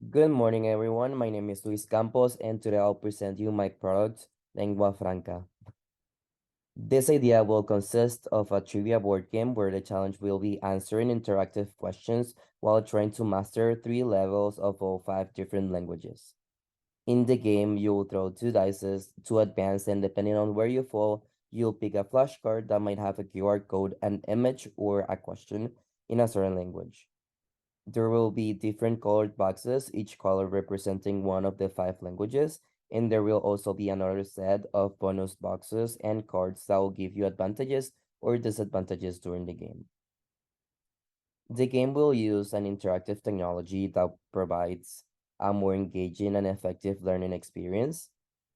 Good morning, everyone. My name is Luis Campos, and today I'll present you my product, Lengua Franca. This idea will consist of a trivia board game where the challenge will be answering interactive questions while trying to master 3 levels of all 5 different languages. In the game, you'll throw 2 dice to advance, and depending on where you fall, you'll pick a flashcard that might have a QR code, an image, or a question in a certain language. There will be different colored boxes, each color representing one of the 5 languages, and there will also be another set of bonus boxes and cards that will give you advantages or disadvantages during the game. The game will use an interactive technology that provides a more engaging and effective learning experience.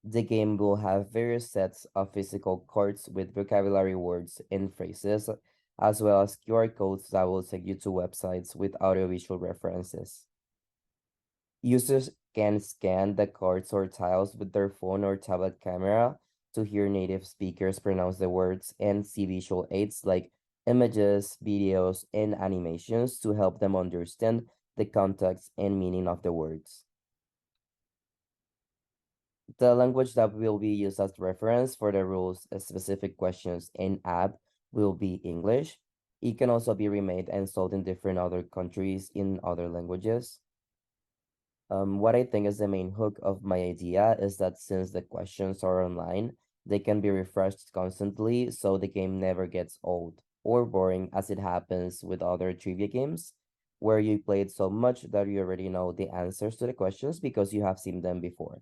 The game will have various sets of physical cards with vocabulary words and phrases, as well as QR codes that will take you to websites with audiovisual references. Users can scan the cards or tiles with their phone or tablet camera to hear native speakers pronounce the words and see visual aids like images, videos, and animations to help them understand the context and meaning of the words. The language that will be used as reference for the rules, specific questions, and app will be English. It can also be remade and sold in different other countries in other languages. What I think is the main hook of my idea is that since the questions are online, they can be refreshed constantly, so the game never gets old or boring as it happens with other trivia games, where you play it so much that you already know the answers to the questions because you have seen them before.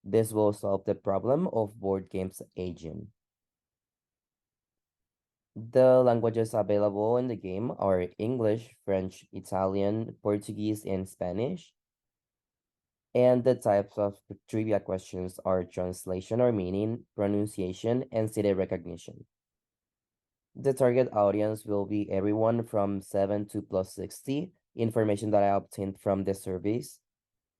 This will solve the problem of board games aging. The languages available in the game are English, French, Italian, Portuguese, and Spanish. And the types of trivia questions are translation or meaning, pronunciation, and city recognition. The target audience will be everyone from 7 to plus 60, information that I obtained from the surveys.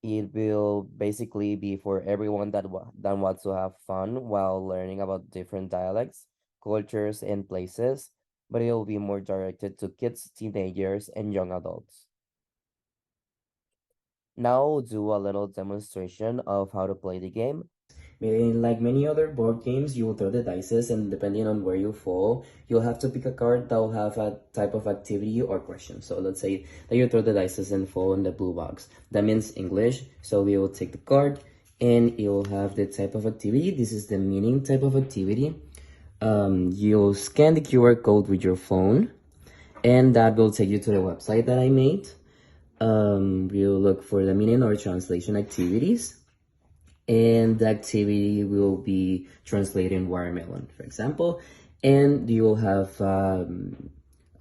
It will basically be for everyone that wants to have fun while learning about different dialects, cultures, and places, but it will be more directed to kids, teenagers, and young adults. Now I'll do a little demonstration of how to play the game. Like many other board games, you will throw the dice, and depending on where you fall, you'll have to pick a card that will have a type of activity or question. So let's say that you throw the dice and fall in the blue box. That means English. So we will take the card, and it will have the type of activity. This is the meaning type of activity. You'll scan the QR code with your phone, and that will take you to the website that I made. We'll look for the meaning or translation activities, and the activity will be translating watermelon, for example, and you will have a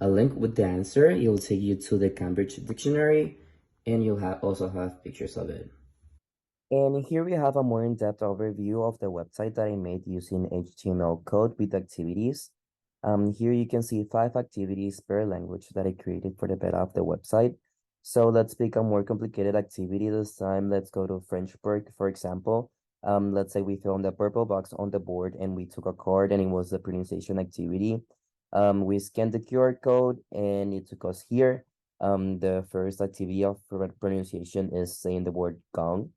link with the answer. It will take you to the Cambridge Dictionary, and you'll also have pictures of it. And here we have a more in-depth overview of the website that I made using HTML code with activities. Here you can see 5 activities per language that I created for the beta of the website. So let's pick a more complicated activity this time. Let's go to French Perk, for example. Let's say we found the purple box on the board and we took a card and it was the pronunciation activity. We scanned the QR code and it took us here. The first activity of pronunciation is saying the word gong.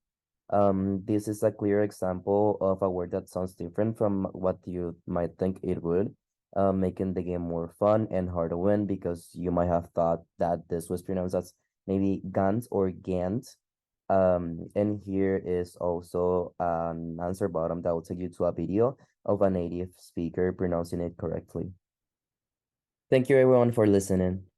This is a clear example of a word that sounds different from what you might think it would, making the game more fun and hard to win because you might have thought that this was pronounced as maybe Gant or Gant. And here is also an answer bottom that will take you to a video of a native speaker pronouncing it correctly. Thank you everyone for listening.